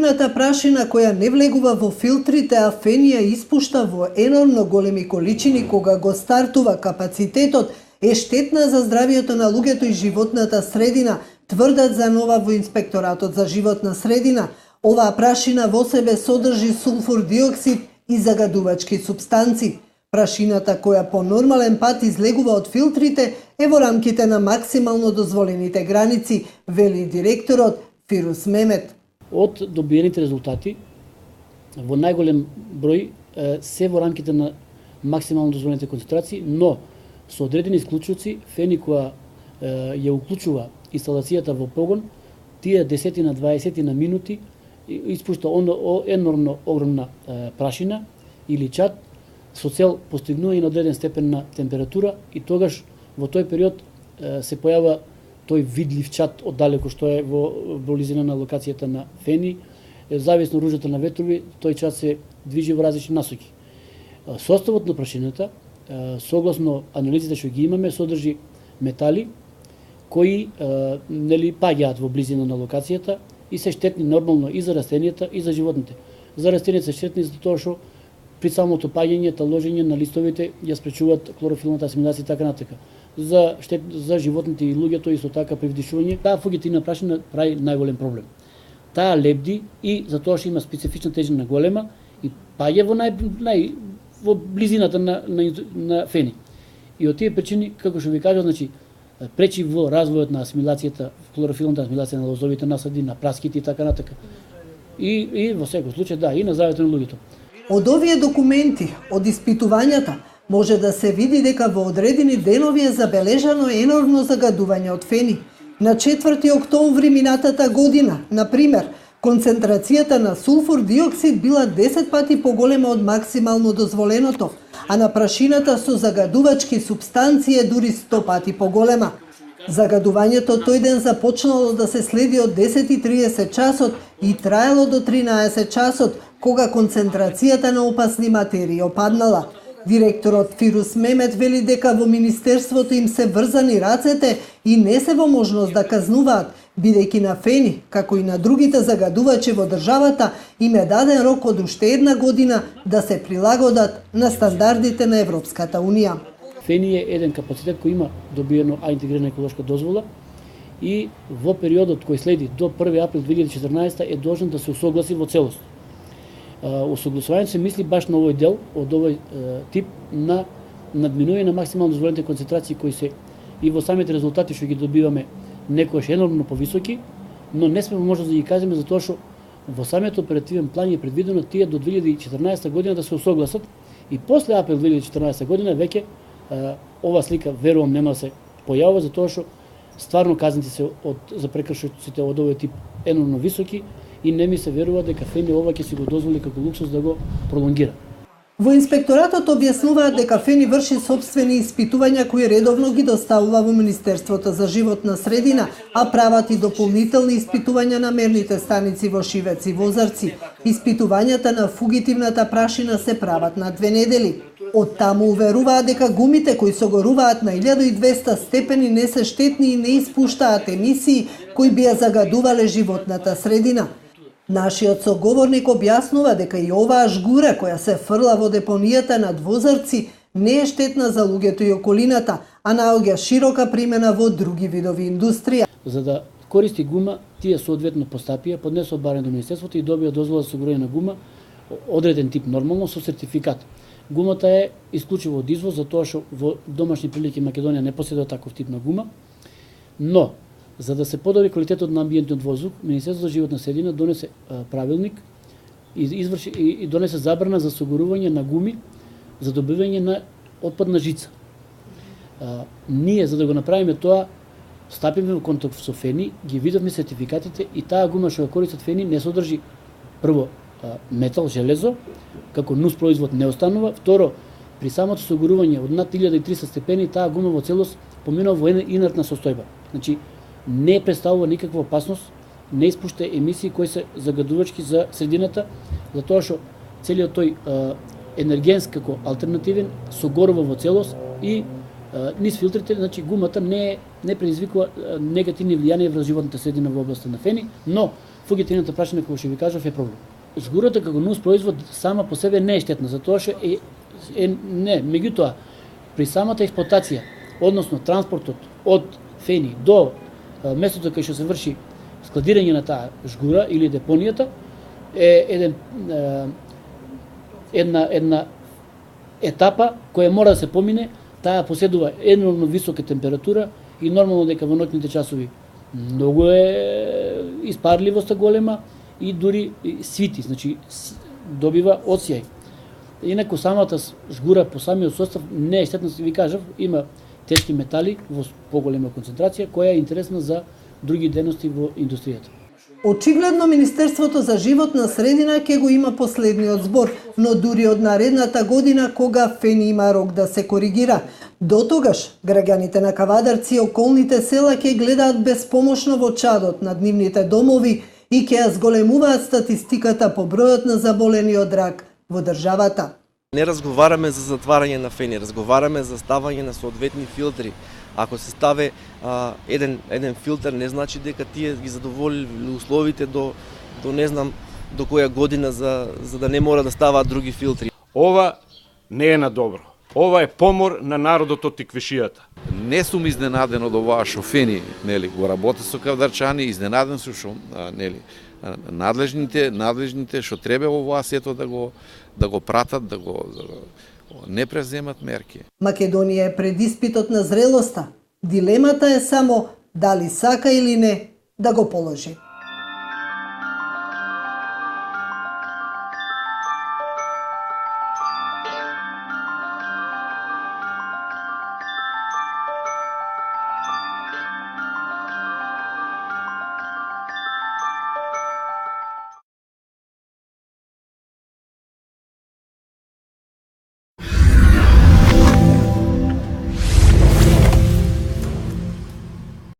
фугитивната прашина која не влегува во филтрите, а фени ја испушта во енормно големи количини кога го стартува капацитетот, е штетна за здравието на луѓето и животната средина, тврдат за нова во Инспекторатот за животна средина. Оваа прашина во себе содржи сулфур диоксид и загадувачки супстанци. Прашината која по нормален пат излегува од филтрите е во рамките на максимално дозволените граници, вели директорот Фирус Мемет. Од добиените резултати, во најголем број се во рамките на максимално дозволените концентрации, но со одредени исклучоци, фени која ја уклучува инсталацијата во погон, тие 10-20 минути испушта енормно огромна прашина или чад со цел постигнување на одреден степен на температура и тогаш во тој период се појава тој видлив чад оддалеку што е во близина на локацијата на фени, зависно ружата на ветрови, тој чад се движи во различни насоки. Составот на прашината, согласно анализите што ги имаме, содржи метали кои паѓаат во близина на локацијата и се штетни нормално и за растенијата и за животните. За растенијата се штетни затоа што при самото паѓање, таложење на листовите ја спречуваат хлорофилната асимилација и така натака. За животните и луѓето исто така при вдишување, таа фугитивна прашина прави најголем проблем. Таа лебди и затоа што има специфична тежина голема и паѓа во близината на фени. И од тие причини, како што ви кажа, значи пречи во развојот на асимилацијата, хлорофилната асимилација на лозовите насади, на праските и така натака. И во секој случај, да, и на здравјето на луѓето. Од овие документи, од испитувањата, може да се види дека во одредени денови е забележано енормно загадување од фени. На 4 октомври минатата година, например, концентрацијата на сулфур диоксид била 10 пати поголема од максимално дозволеното, а на прашината со загадувачки супстанции е дури 100 пати поголема. Загадувањето тој ден започнало да се следи од 10:30 часот и траело до 13 часот, кога концентрацијата на опасни материи опаднала. Директорот Фирус Мемет вели дека во Министерството им се врзани рацете и не се во можност да казнуваат, бидејќи на фени, како и на другите загадувачи во државата, им е даден рок од уште 1 година да се прилагодат на стандардите на Европската Унија. Фени е еден капацитет кој има добиено интегрирана еколошка дозвола и во периодот кој следи до 1 април 2014 е должен да се усогласи во целост. Усогласувањето се мисли баш на овој дел, од овој тип на надминување на максимално дозволените концентрации кои се и во самите резултати што ги добиваме некојаш енормно повисоки, но не сме можност да ги кажеме затоа што во самиот оперативен план е предвидено тие до 2014 година да се усогласат и после април 2014 година веќе ова слика верувам нема да се појавува затоа што стварно казните се за прекршоците од овој тип енормно високи и не ми се верува дека фени ова ќе си го дозволи како луксус да го пролонгира. Во инспекторатот објаснуваат дека фени врши собствени испитувања кои редовно ги доставува во Министерството за животна средина, а прават и дополнителни испитувања на мерните станици во Шивец и Возарци. Испитувањата на фугитивната прашина се прават на 2 недели. Од таму уверуваат дека гумите кои согоруваат на 1200 степени не се штетни и не испуштаат емисии кои би ја загадувале животната средина. Нашиот соговорник објаснува дека и оваа жгура која се фрла во депонијата на Возарци не е штетна за луѓето и околината, а наоѓа широка примена во други видови индустрија. За да користи гума, тие соодветно постапија, поднесоа барање до Министерството и добија дозвола за осигурување на гума, одреден тип нормално со сертификат. Гумата е исклучиво од извоз затоа што во домашни прилики Македонија не поседува таков тип на гума, но за да се подобри квалитетот на амбиентниот воздух, Министерството за животна средина донесе правилник и донесе забрана за осигурување на гуми за добивање на отпадна жица. Ние за да го направиме тоа стапиме во контакт со фени, ги видовме сертификатите и таа гума што ја користат фени не содржи прво метал, железо, како нус производ не останува, второ при самото осигурување од над 1300 степени таа гума во целост поминува во инертна состојба. Значи не представува никаква опасност, не испушта емисии кои се загадувачки за средината, затоа што целиот тој енергенски како алтернативен согорува во целост и низ филтрите, значи гумата не предизвикува негативни влијанија врз животната средина во областа на фени, но фугетивната прашина, како што ви кажав, е проблем. Жгурата како нус производ сама по себе не е штетна, затоа што не, меѓутоа при самата експлоатација, односно транспортот од фени до местото кај што се врши складирање на таа жгура или депонијата е една етапа која мора да се помине. Таа поседува енормно висока температура и нормално дека во ноќните часови многу е испарливоста голема и дури свити, значи добива осјај. Инаку самата жгура по самиот состав не е штетна, ви кажав, има тешки метали во поголема концентрација која е интересна за други дејности во индустријата. Очигледно Министерството за животна средина ќе го има последниот збор, но дури од наредната година кога фени има рок да се коригира. До тогаш, граѓаните на Кавадарци и околните села ќе гледаат безпомошно во чадот на нивните домови и ќе ја зголемуваат статистиката по бројот на заболени од рак во државата. Не разговараме за затварање на фени, разговараме за ставање на соодветни филтри. Ако се стави еден филтер, не значи дека тие ги задоволили условите до не знам до која година за да не мора да ставаат други филтри. Ова не е на добро. Ова е помор на народот од Тиквишијата. Не сум изненаден од оваа што фени, нели, го работи со кавдарчани, изненаден сум што нели надлежните што треба во властето да го пратат, да го не преземат мерки. Македонија е пред испитот на зрелоста. Дилемата е само дали сака или не да го положи.